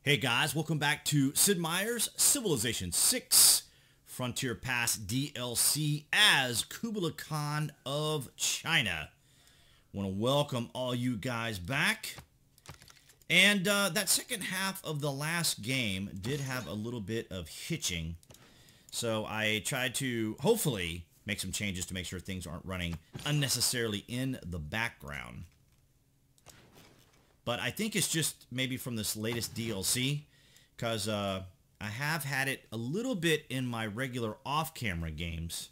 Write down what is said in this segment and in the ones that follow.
Hey guys, welcome back to Sid Meier's Civilization 6 Frontier Pass DLC as Kublai Khan of China. Want to welcome all you guys back. And that second half of the last game did have a little bit of hitching. So I tried to hopefully make some changes to make sure things aren't running unnecessarily in the background. But I think it's just maybe from this latest DLC, because I have had it a little bit in my regular off-camera games.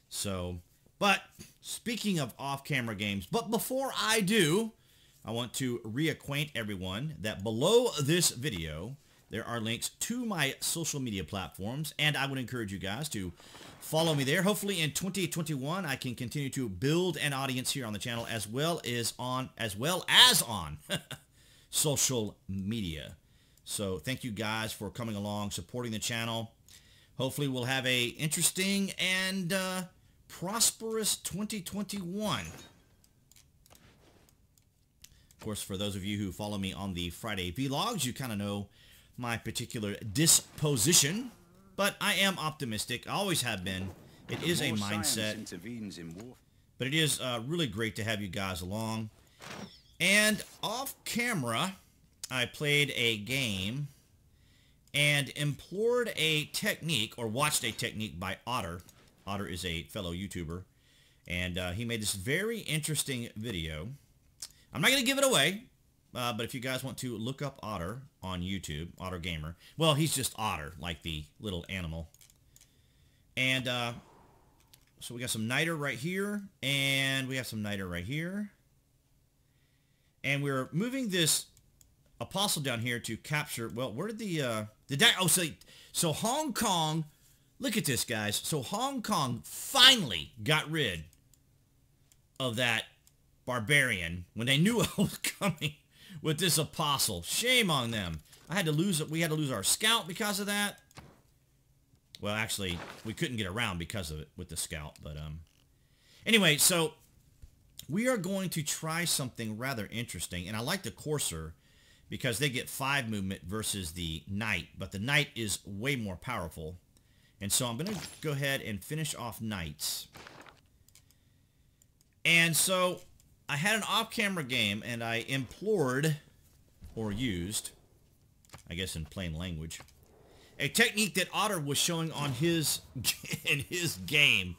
So, but speaking of off-camera games, but before I do, I want to reacquaint everyone that below this video, there are links to my social media platforms, and I would encourage you guys to follow me there. Hopefully in 2021, I can continue to build an audience here on the channel as well as on social media. So thank you guys for coming along, supporting the channel. Hopefully we'll have a interesting and prosperous 2021. Of course, for those of you who follow me on the Friday vlogs, you kind of know my particular disposition, but I am optimistic. I always have been. It is a mindset, but it is really great to have you guys along. And off camera, I played a game and implored a technique, or watched a technique by Otter. Otter is a fellow YouTuber, and he made this very interesting video. I'm not going to give it away, but if you guys want to look up Otter on YouTube, Otter Gamer, well, he's just Otter, like the little animal. And so we got some niter right here, and we have some niter right here. And we're moving this apostle down here to capture, well, where did so Hong Kong, look at this, guys. So Hong Kong finally got rid of that barbarian when they knew I was coming with this apostle. Shame on them. We had to lose our scout because of that. Well, actually, we couldn't get around because of it with the scout, but anyway, so we are going to try something rather interesting, and I like the courser because they get 5 movement versus the knight, but the knight is way more powerful. And so I'm going to go ahead and finish off knights. And so I had an off-camera game, and I implored, or used, I guess in plain language, a technique that Otter was showing on his in his game,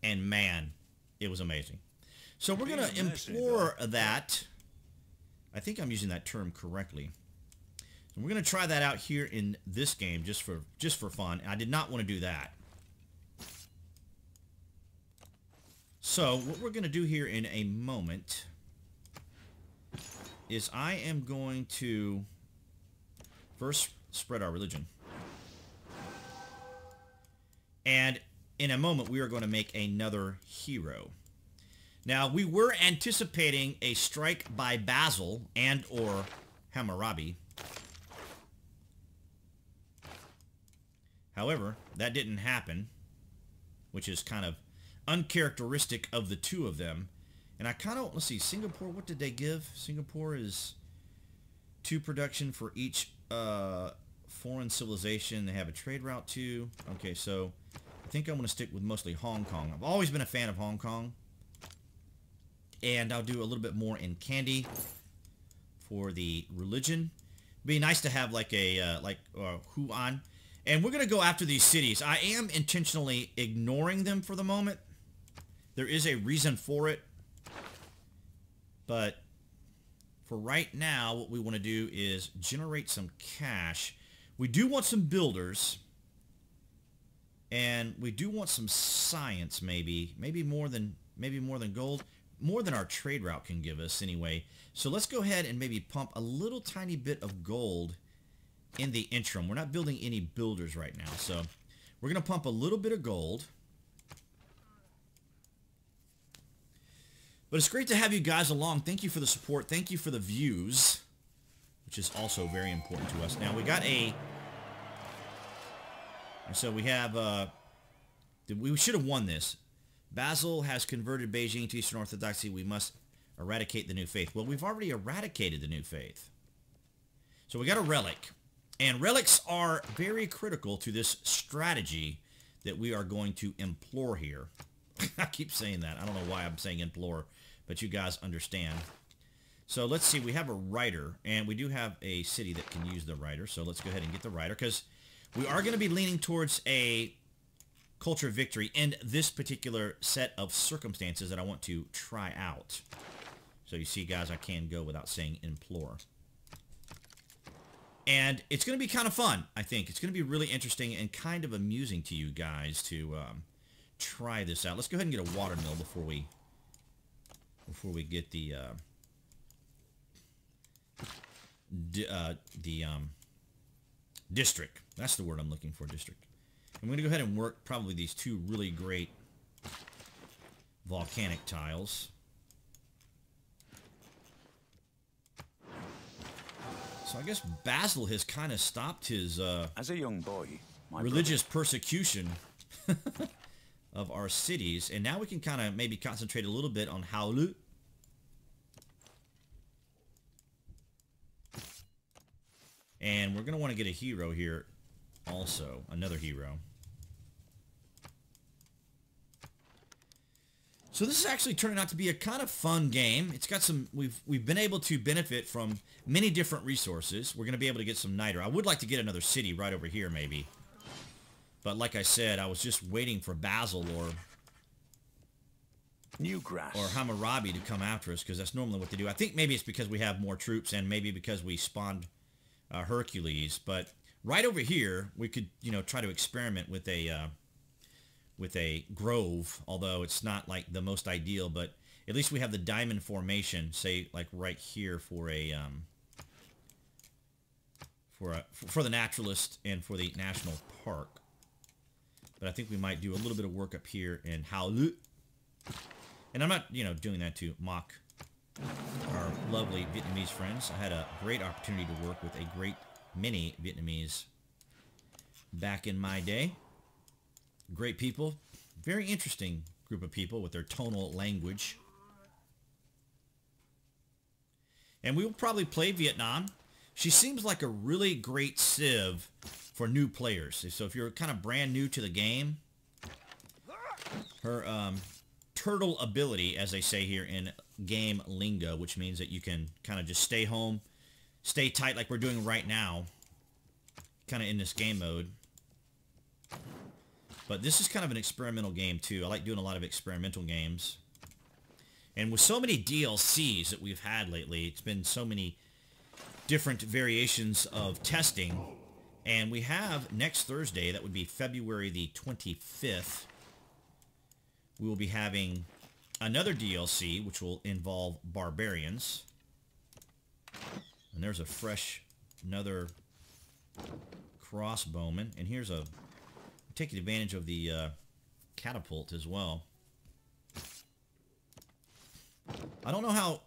and man, it was amazing. So we're going to implore that. I think I'm using that term correctly. So we're going to try that out here in this game just for fun. I did not want to do that. So what we're going to do here in a moment is I am going to first spread our religion. And in a moment we are going to make another hero. Now, we were anticipating a strike by Basil and or Hammurabi. However, that didn't happen, which is kind of uncharacteristic of the two of them. And I kind of, let's see, Singapore, what did they give? Singapore is 2 production for each foreign civilization. They have a trade route too. Okay, so I think I'm going to stick with mostly Hong Kong. I've always been a fan of Hong Kong. And I'll do a little bit more in candy for the religion. Be nice to have like a Huan. And we're going to go after these cities. I am intentionally ignoring them for the moment. There is a reason for it. But for right now, what we want to do is generate some cash. We do want some builders. And we do want some science, maybe. Maybe more than gold. More than our trade route can give us anyway. So let's go ahead and maybe pump a little tiny bit of gold in the interim. We're not building any builders right now. So we're going to pump a little bit of gold. But it's great to have you guys along. Thank you for the support. Thank you for the views, which is also very important to us. Now we got a... And so we have... we should have won this. Basil has converted Beijing to Eastern Orthodoxy. We must eradicate the new faith. Well, we've already eradicated the new faith. So we got a relic. And relics are very critical to this strategy that we are going to implore here. I keep saying that. I don't know why I'm saying implore, but you guys understand. So let's see. We have a writer, and we do have a city that can use the writer. So let's go ahead and get the writer, because we are going to be leaning towards a culture victory in this particular set of circumstances that I want to try out. So you see, guys, I can go without saying implore. And it's going to be kind of fun, I think. It's going to be really interesting and kind of amusing to you guys to try this out. Let's go ahead and get a watermill before we get the district. That's the word I'm looking for, district. I'm going to go ahead and work probably these two really great volcanic tiles. So I guess Basil has kind of stopped his as a young boy, religious persecution of our cities, and now we can kind of maybe concentrate a little bit on Haulu. And we're going to want to get a hero here also, another hero. So this is actually turning out to be a kind of fun game. It's got some, we've been able to benefit from many different resources. We're going to be able to get some niter. I would like to get another city right over here maybe. But like I said, I was just waiting for Basil or Newgrass or Hammurabi to come after us, because that's normally what they do. I think maybe it's because we have more troops, and maybe because we spawned Hercules. But right over here, we could, you know, try to experiment with a grove, although it's not like the most ideal, but at least we have the diamond formation, say like right here for a for the naturalist and for the national park. But I think we might do a little bit of work up here in Haulu. And I'm not, you know, doing that to mock our lovely Vietnamese friends. I had a great opportunity to work with a great many Vietnamese back in my day. Great people. Very interesting group of people with their tonal language. And we will probably play Vietnam. She seems like a really great civ for new players. So if you're kind of brand new to the game, her turtle ability, as they say here in game lingo, which means that you can kind of just stay home, stay tight like we're doing right now, kind of in this game mode. But this is kind of an experimental game too. I like doing a lot of experimental games. And with so many DLCs that we've had lately, it's been so many different variations of testing. And we have next Thursday, that would be February the 25th, we will be having another DLC, which will involve barbarians. And there's a fresh, another crossbowman. And here's a, taking advantage of the catapult as well. I don't know how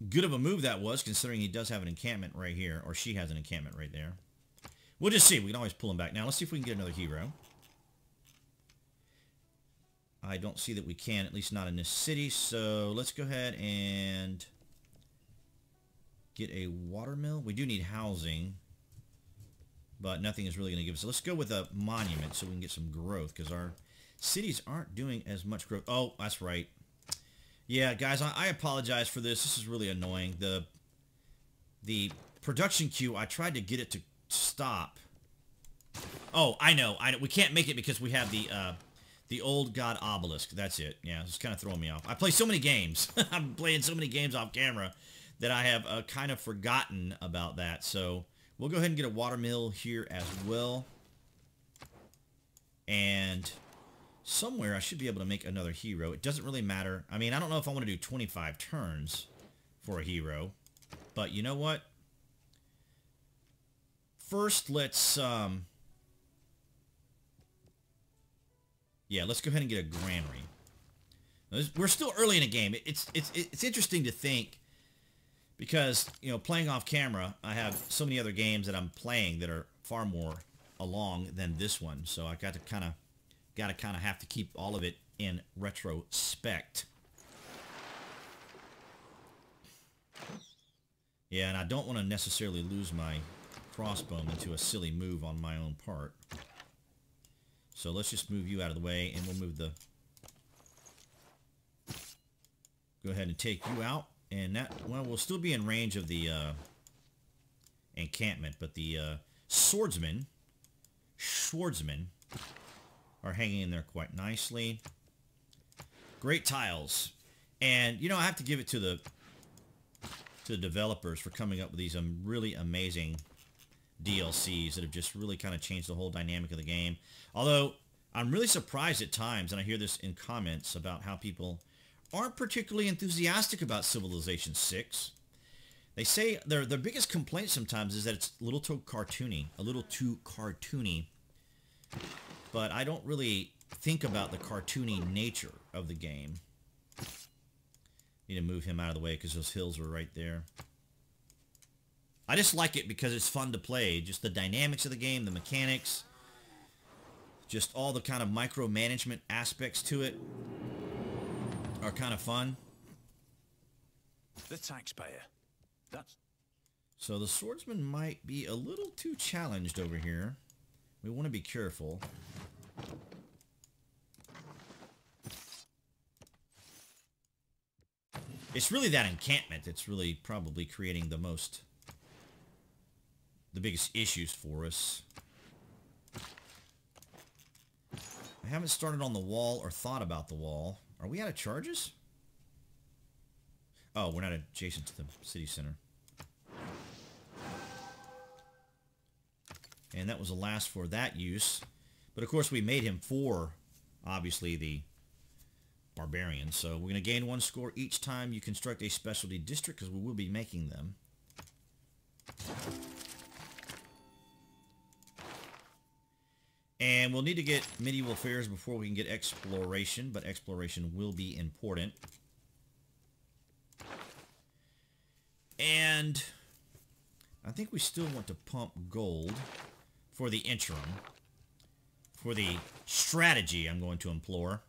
good of a move that was, considering he does have an encampment right here, or she has an encampment right there. We'll just see. We can always pull him back. Now, let's see if we can get another hero. I don't see that we can, at least not in this city, so let's go ahead and get a watermill. We do need housing, but nothing is really going to give us. So let's go with a monument so we can get some growth, because our cities aren't doing as much growth. Oh, that's right. Yeah, guys, I apologize for this. This is really annoying. The production queue, I tried to get it to stop. Oh, I know. We can't make it because we have the old god obelisk. That's it. Yeah, it's kind of throwing me off. I play so many games. I'm playing so many games off camera that I have kind of forgotten about that. So we'll go ahead and get a watermill here as well. And somewhere I should be able to make another hero. It doesn't really matter. I mean, I don't know if I want to do 25 turns for a hero. But you know what? First, let's... yeah, let's go ahead and get a granary. We're still early in the game. It's interesting to think, because, you know, playing off camera, I have so many other games that I'm playing that are far more along than this one. So I got to kind of have to keep all of it in retrospect. Yeah, and I don't want to necessarily lose my crossbow into a silly move on my own part. So let's just move you out of the way, and we'll move the... Go ahead and take you out, and that... Well, we'll still be in range of the encampment, but the swordsmen are hanging in there quite nicely. Great tiles. And, you know, I have to give it to the developers for coming up with these really amazing DLCs that have just really kind of changed the whole dynamic of the game. Although, I'm really surprised at times, and I hear this in comments about how people aren't particularly enthusiastic about Civilization 6. They say their biggest complaint sometimes is that it's a little too cartoony. But I don't really think about the cartoony nature of the game. Need to move him out of the way because those hills are right there. I just like it because it's fun to play. Just the dynamics of the game, the mechanics, just all the kind of micromanagement aspects to it are kind of fun. The taxpayer. That's... So the swordsman might be a little too challenged over here. We want to be careful. It's really that encampment that's really probably creating the biggest issues for us. I haven't started on the wall or thought about the wall. Are we out of charges? Oh, we're not adjacent to the city center. And that was the last for that use. But of course we made him for, obviously, the barbarians. So we're going to gain 1 score each time you construct a specialty district, because we will be making them. And we'll need to get medieval affairs before we can get exploration, but exploration will be important. And I think we still want to pump gold for the interim. For the strategy I'm going to implore.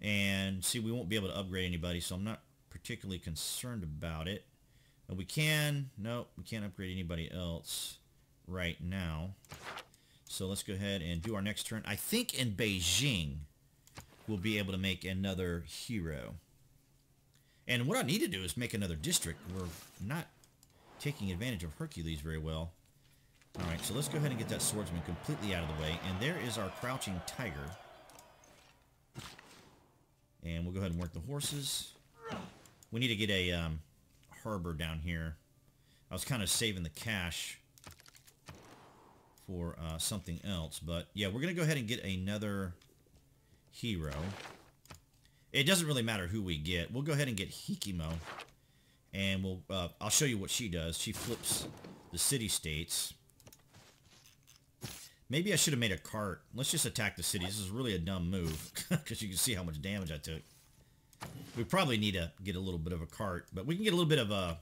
And see, we won't be able to upgrade anybody, so I'm not particularly concerned about it. But we can... Nope, we can't upgrade anybody else right now. So let's go ahead and do our next turn. I think in Beijing we'll be able to make another hero. And what I need to do is make another district. We're not taking advantage of Hercules very well. Alright, so let's go ahead and get that swordsman completely out of the way. And there is our crouching tiger. And we'll go ahead and work the horses. We need to get a harbor down here. I was kind of saving the cash for something else. But yeah, we're going to go ahead and get another hero. It doesn't really matter who we get. We'll go ahead and get Hikimo. And we'll I'll show you what she does. She flips the city-states. Maybe I should have made a cart. Let's just attack the city. This is really a dumb move, because you can see how much damage I took. We probably need to get a little bit of a cart, but we can get a little bit of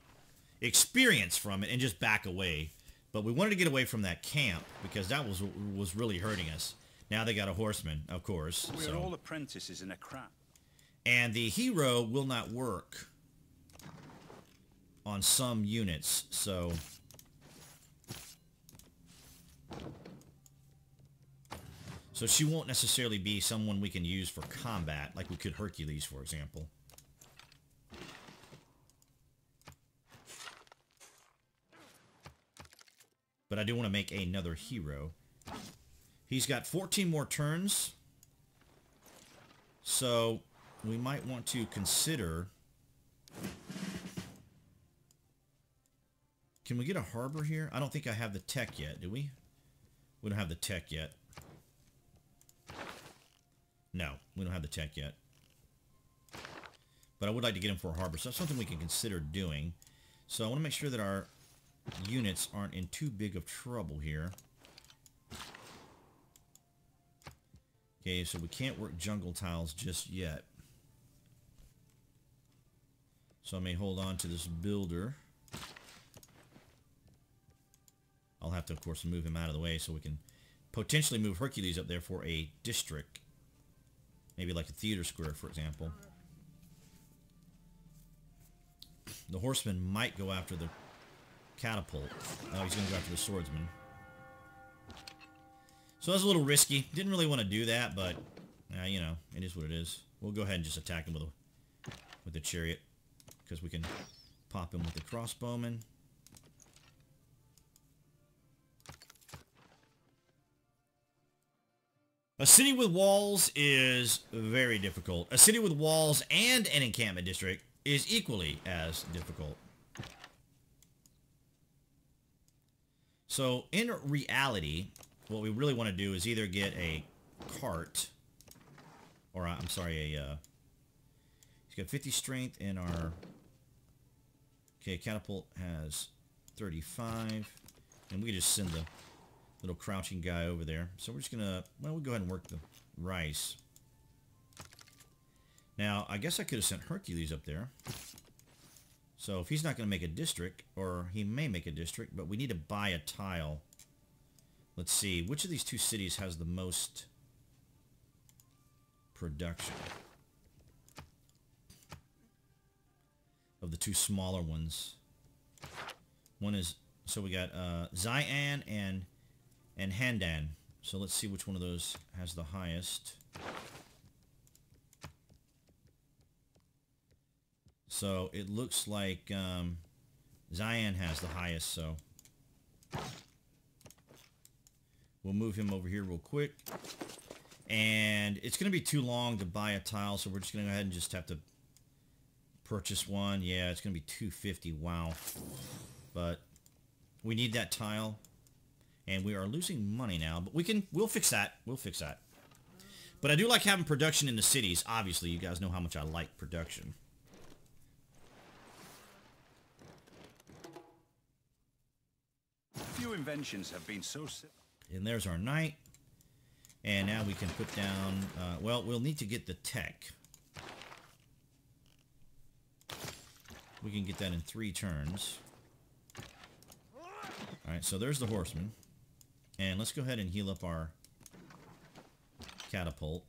experience from it and just back away. But we wanted to get away from that camp, because that was really hurting us. Now they got a horseman, of course. We're all apprentices in a crap. And the hero will not work on some units, so... So she won't necessarily be someone we can use for combat, like we could Hercules, for example. But I do want to make another hero. He's got 14 more turns. So we might want to consider... Can we get a harbor here? I don't think I have the tech yet, do we? We don't have the tech yet. No, we don't have the tech yet. But I would like to get him for a harbor, so that's something we can consider doing. So I want to make sure that our units aren't in too big of trouble here. Okay, so we can't work jungle tiles just yet. So I may hold on to this builder. I'll have to, of course, move him out of the way so we can potentially move Hercules up there for a district. Maybe like a theater square, for example. The horseman might go after the catapult. Oh, he's going to go after the swordsman. So that's a little risky. Didn't really want to do that, but, you know, it is what it is. We'll go ahead and just attack him with the chariot, because we can pop him with the crossbowman. A city with walls is very difficult. A city with walls and an encampment district is equally as difficult. So, in reality, what we really want to do is either get a cart, or, I'm sorry, he's got 50 strength, and our, okay, catapult has 35, and we can just send the little crouching guy over there. So we're just gonna, well, we'll go ahead and work the rice. Now, I guess I could have sent Hercules up there. So if he's not gonna make a district, or he may make a district, but we need to buy a tile. Let's see, which of these two cities has the most production? Of the two smaller ones. One is, so we got Xi'an and Handan. So let's see which one of those has the highest. So it looks like Xi'an has the highest, so we'll move him over here real quick. And it's going to be too long to buy a tile, so we're just going to go ahead and just have to purchase one. Yeah, it's going to be 250. Wow. But we need that tile. And we are losing money now, but we'll fix that. We'll fix that. But I do like having production in the cities. Obviously, you guys know how much I like production. Few inventions have been so simple. And there's our knight. And now we can put down, well, we'll need to get the tech. We can get that in 3 turns. Alright, so there's the horseman. And let's go ahead and heal up our catapult.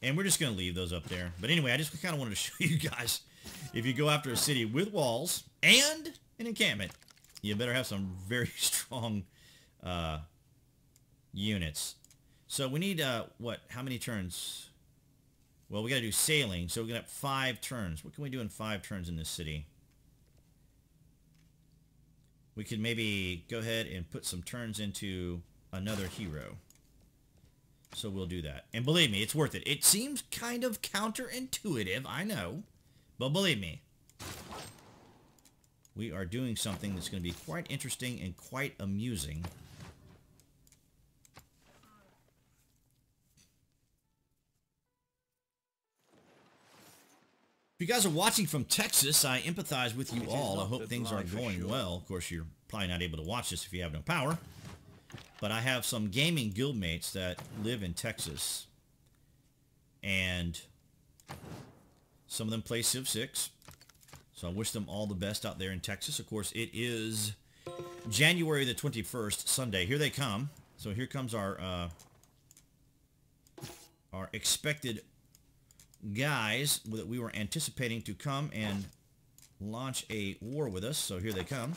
And we're just going to leave those up there. But anyway, I just kind of wanted to show you guys, if you go after a city with walls and an encampment, you better have some very strong units. So we need, what, how many turns? Well, we got to do sailing, so we're going to have 5 turns. What can we do in 5 turns in this city? We could maybe go ahead and put some turns into another hero. So we'll do that. And believe me, it's worth it. It seems kind of counterintuitive, I know. But believe me, we are doing something that's going to be quite interesting and quite amusing. If you guys are watching from Texas, I empathize with you all. I hope things are going well. Of course, you're probably not able to watch this if you have no power. But I have some gaming guildmates that live in Texas. And some of them play Civ 6. So I wish them all the best out there in Texas. Of course, it is January the 21st, Sunday. Here they come. So here comes our expected guys that we were anticipating to come and launch a war with us. So here they come.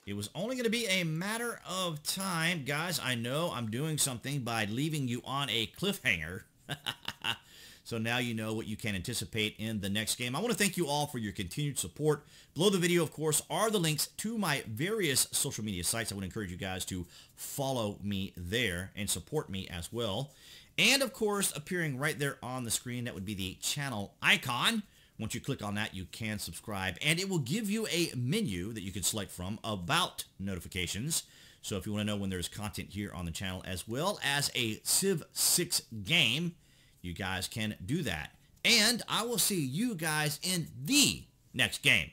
It was only going to be a matter of time. Guys, I know I'm doing something by leaving you on a cliffhanger. So now you know what you can anticipate in the next game. I want to thank you all for your continued support. Below the video, of course, are the links to my various social media sites. I would encourage you guys to follow me there and support me as well. And, of course, appearing right there on the screen, that would be the channel icon. Once you click on that, you can subscribe, and it will give you a menu that you can select from about notifications. So if you want to know when there's content here on the channel, as well as a Civ 6 game, you guys can do that. And I will see you guys in the next game.